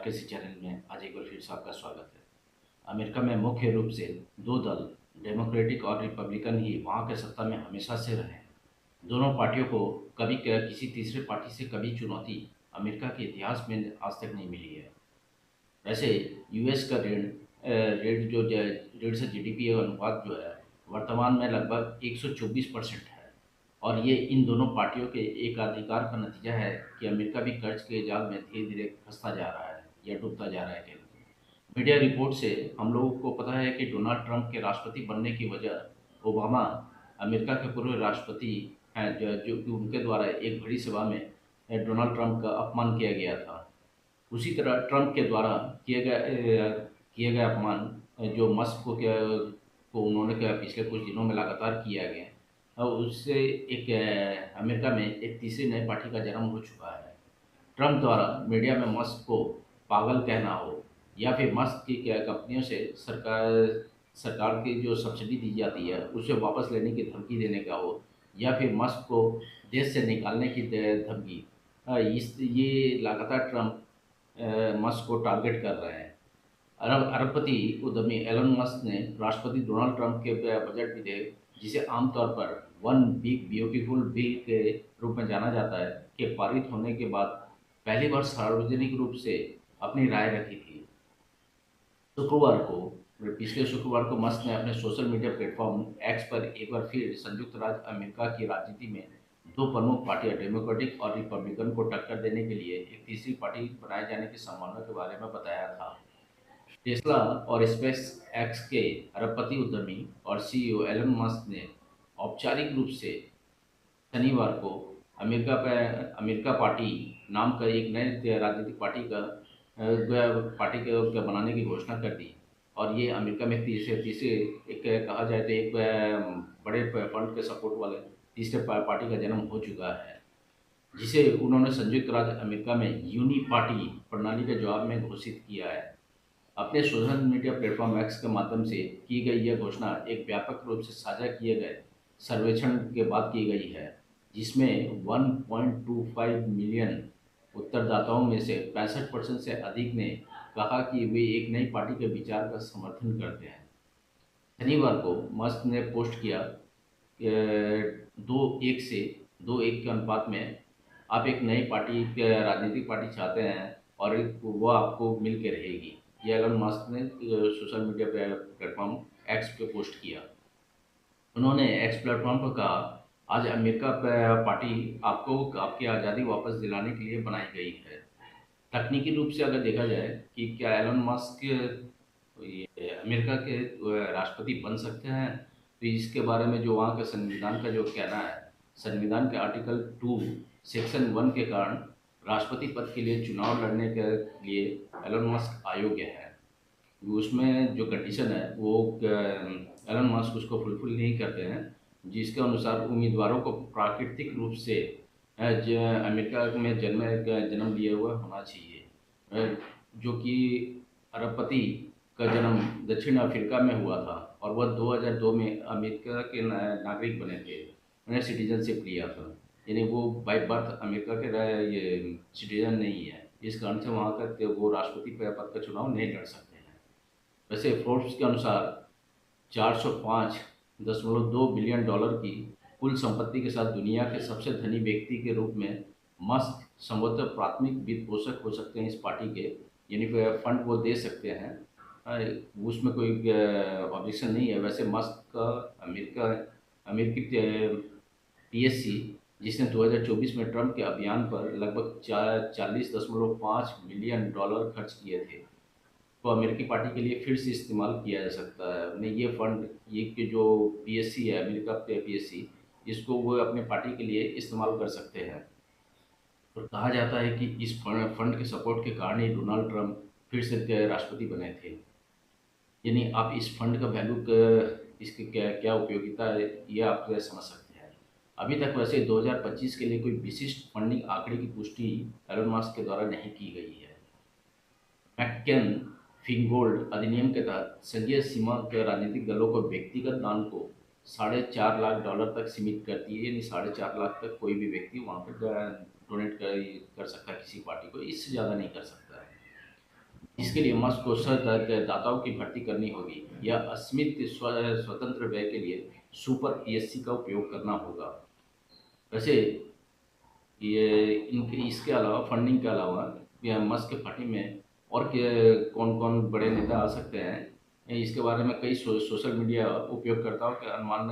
किसी चैनल में आज एक बार फिर से आपका स्वागत है। अमेरिका में मुख्य रूप से दो दल, डेमोक्रेटिक और रिपब्लिकन ही वहाँ के सत्ता में हमेशा से रहे हैं। दोनों पार्टियों को कभी किसी तीसरे पार्टी से कभी चुनौती अमेरिका के इतिहास में आज तक नहीं मिली है। वैसे यूएस का ऋण से जीडीपी अनुपात जो है वर्तमान में लगभग 124% है और ये इन दोनों पार्टियों के एक अधिकार का नतीजा है कि अमेरिका भी कर्ज के जाल में धीरे धीरे फंसता जा रहा है या डूबता जा रहा है। मीडिया रिपोर्ट से हम लोगों को पता है कि डोनाल्ड ट्रंप के राष्ट्रपति बनने की वजह ओबामा अमेरिका के पूर्व राष्ट्रपति हैं जो कि उनके द्वारा एक बड़ी सभा में डोनाल्ड ट्रंप का अपमान किया गया था। उसी तरह ट्रंप के द्वारा किए गए अपमान जो मस्क को उन्होंने पिछले कुछ दिनों में लगातार किया गया और उससे एक अमेरिका में एक तीसरी नई पार्टी का जन्म हो चुका है। ट्रंप द्वारा मीडिया में मस्क को पागल कहना हो या फिर मस्क की कंपनियों से सरकार की जो सब्सिडी दी जाती है उसे वापस लेने की धमकी देने का हो या फिर मस्क को देश से निकालने की धमकी, इस ये लगातार ट्रंप मस्क को टारगेट कर रहे हैं। अरबपति उद्यमी एलन मस्क ने राष्ट्रपति डोनाल्ड ट्रंप के बजट विधेयक, जिसे आमतौर पर वन बिग ब्यूटीफुल बिल के रूप में जाना जाता है, के पारित होने के बाद पहली बार सार्वजनिक रूप से अपनी राय रखी थी। शुक्रवार को पिछले शुक्रवार को मस्क ने अपने सोशल मीडिया प्लेटफॉर्म एक्स पर एक बार फिर संयुक्त राज्य अमेरिका की राजनीति में दो प्रमुख पार्टियां डेमोक्रेटिक और रिपब्लिकन को टक्कर देने के लिए एक तीसरी पार्टी बनाए जाने की संभावना के बारे में बताया था। टेस्ला और स्पेस एक्स के अरबपति उद्यमी और सीईओ एलन मस्क ने औपचारिक रूप से शनिवार को अमेरिका पार्टी नाम का एक नए राजनीतिक पार्टी के बनाने की घोषणा कर दी और ये अमेरिका में तीसरे एक कहा जाए तो एक बड़े फंड के सपोर्ट वाले तीसरे पार्टी का जन्म हो चुका है, जिसे उन्होंने संयुक्त राज्य अमेरिका में यूनी पार्टी प्रणाली के जवाब में घोषित किया है। अपने सोशल मीडिया प्लेटफॉर्म एक्स के माध्यम से की गई यह घोषणा एक व्यापक रूप से साझा किए गए सर्वेक्षण के बाद की गई है, जिसमें 1.25 मिलियन उत्तरदाताओं में से 65% से अधिक ने कहा कि वे एक नई पार्टी के विचार का समर्थन करते हैं। शनिवार को मस्क ने पोस्ट किया कि 2:1 के अनुपात में आप एक नई पार्टी राजनीतिक पार्टी चाहते हैं और वो आपको मिल के रहेगी। ये एलन मस्क ने सोशल मीडिया प्लेटफॉर्म एक्स पे पोस्ट किया। उन्होंने एक्स प्लेटफॉर्म पर कहा, आज अमेरिका पार्टी आपको आपकी आज़ादी वापस दिलाने के लिए बनाई गई है। तकनीकी रूप से अगर देखा जाए कि क्या एलन मस्क अमेरिका के राष्ट्रपति बन सकते हैं, तो इसके बारे में जो वहाँ के संविधान का जो कहना है, संविधान के आर्टिकल 2 सेक्शन 1 के कारण राष्ट्रपति पद के लिए चुनाव लड़ने के लिए एलन मस्क अयोग्य है। उसमें जो कंडीशन है वो एलन मस्क उसको फुलफिल नहीं करते हैं, जिसके अनुसार उम्मीदवारों को प्राकृतिक रूप से अमेरिका में जन्म लिए हुआ होना चाहिए, जो कि अरबपति का जन्म दक्षिण अफ्रीका में हुआ था और वह 2002 में अमेरिका के नागरिक बने थे। उन्हें सिटीजनशिप लिया था, यानी वो बाय बर्थ अमेरिका के ये सिटीजन नहीं है। इस कारण से वहाँ का वो राष्ट्रपति पद का चुनाव नहीं लड़ सकते हैं। वैसे फोर्ब्स के अनुसार 405.2 बिलियन डॉलर की कुल संपत्ति के साथ दुनिया के सबसे धनी व्यक्ति के रूप में मस्क संभवतः प्राथमिक वित्त पोषक हो सकते हैं इस पार्टी के, यानी फंड वो दे सकते हैं, उसमें कोई ऑब्जेक्शन नहीं है। वैसे मस्क का अमेरिकी पीएससी, जिसने 2024 में ट्रंप के अभियान पर लगभग 40.5 मिलियन डॉलर खर्च किए थे, तो अमेरिकी पार्टी के लिए फिर से इस्तेमाल किया जा सकता है। उन्हें ये फंड, ये कि जो पीएससी है, अमेरिका पीएससी, इसको वो अपने पार्टी के लिए इस्तेमाल कर सकते हैं। और कहा जाता है कि इस फंड के सपोर्ट के कारण ही डोनाल्ड ट्रंप फिर से राष्ट्रपति बने थे। यानी आप इस फंड का वैल्यू, इसकी क्या उपयोगिता है, ये आप समझ सकते हैं। अभी तक वैसे 2025 के लिए कोई विशिष्ट फंडिंग आंकड़े की पुष्टि एलन मस्क के द्वारा नहीं की गई है। मैकेन फिंगोल्ड अधिनियम के तहत संघीय सीमा के राजनीतिक दलों को व्यक्तिगत दान को $4.5 लाख तक सीमित करती है, यानी 4.5 लाख तक कोई भी व्यक्ति वहाँ पर डोनेट कर सकता है किसी पार्टी को, इससे ज़्यादा नहीं कर सकता है। इसके लिए मस्क को दाताओं की भर्ती करनी होगी या अस्मित स्वतंत्र व्यय के लिए सुपर पीएससी का उपयोग करना होगा। वैसे ये इनके इसके अलावा फंडिंग के अलावा या मस्क के पार्टी में और कौन कौन बड़े नेता आ सकते हैं, इसके बारे में कई सोशल मीडिया उपयोगकर्ताओं के अनुमान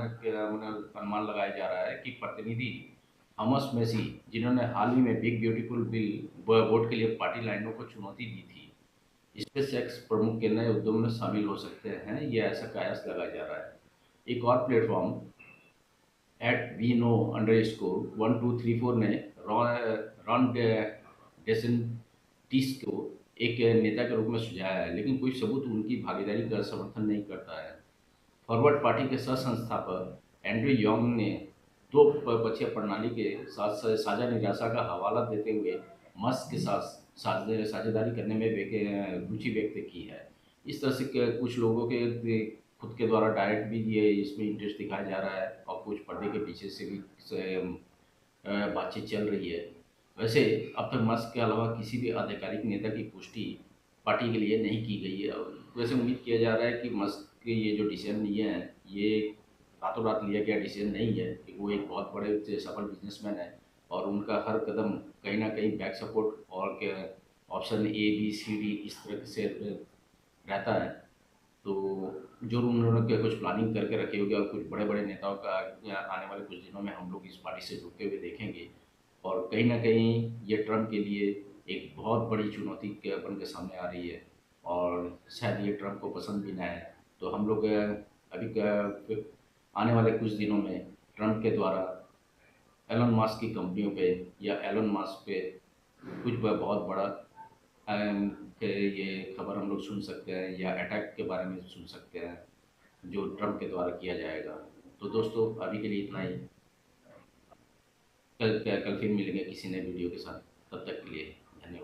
लगाया जा रहा है कि प्रतिनिधि थॉमस मेसी, जिन्होंने हाल ही में बिग ब्यूटीफुल बिल वोट के लिए पार्टी लाइनों को चुनौती दी थी, स्पेसएक्स प्रमुख के नए उद्यम में शामिल हो सकते हैं, यह ऐसा कयास लगाया जा रहा है। एक और प्लेटफॉर्म @vno_1234 ने रॉन डेसेंटिस को एक नेता के रूप में सुझाया है, लेकिन कोई सबूत उनकी भागीदारी का समर्थन नहीं करता है। फॉरवर्ड पार्टी के सह संस्थापक एंड्रयू यंग ने दो पक्षीय प्रणाली के साथ साझा निराशा का हवाला देते हुए मस्क के साथ साझेदारी करने में रुचि व्यक्त की है। इस तरह से कुछ लोगों के खुद के द्वारा डायरेक्ट भी ये इसमें इंटरेस्ट दिखाया जा रहा है और कुछ पर्दे के पीछे से भी बातचीत चल रही है। वैसे अब तक मस्क के अलावा किसी भी आधिकारिक नेता की पुष्टि पार्टी के लिए नहीं की गई है। वैसे उम्मीद किया जा रहा है कि मस्क के ये जो डिसीजन लिए हैं, ये रातों रात लिया गया डिसीजन नहीं है, कि वो एक बहुत बड़े सफल बिजनेसमैन है और उनका हर कदम कहीं ना कहीं बैक सपोर्ट और ऑप्शन ABCD इस तरह से रहता है। तो जो उन्होंने कुछ प्लानिंग करके रखी होगी और कुछ बड़े बड़े नेताओं का आने वाले कुछ दिनों में हम लोग इस पार्टी से जुड़ते हुए देखेंगे और कहीं ना कहीं ये ट्रम्प के लिए एक बहुत बड़ी चुनौती के बन के सामने आ रही है और शायद ये ट्रम्प को पसंद भी ना है। तो हम लोग आने वाले कुछ दिनों में ट्रम्प के द्वारा एलन मास्क की कंपनियों पे या एलन मास्क पे कुछ बहुत बड़ा ये खबर हम लोग सुन सकते हैं या अटैक के बारे में सुन सकते हैं जो ट्रम्प के द्वारा किया जाएगा। तो दोस्तों अभी के लिए इतना ही। कल फिर मिलेंगे किसी नए वीडियो के साथ, तब तक के लिए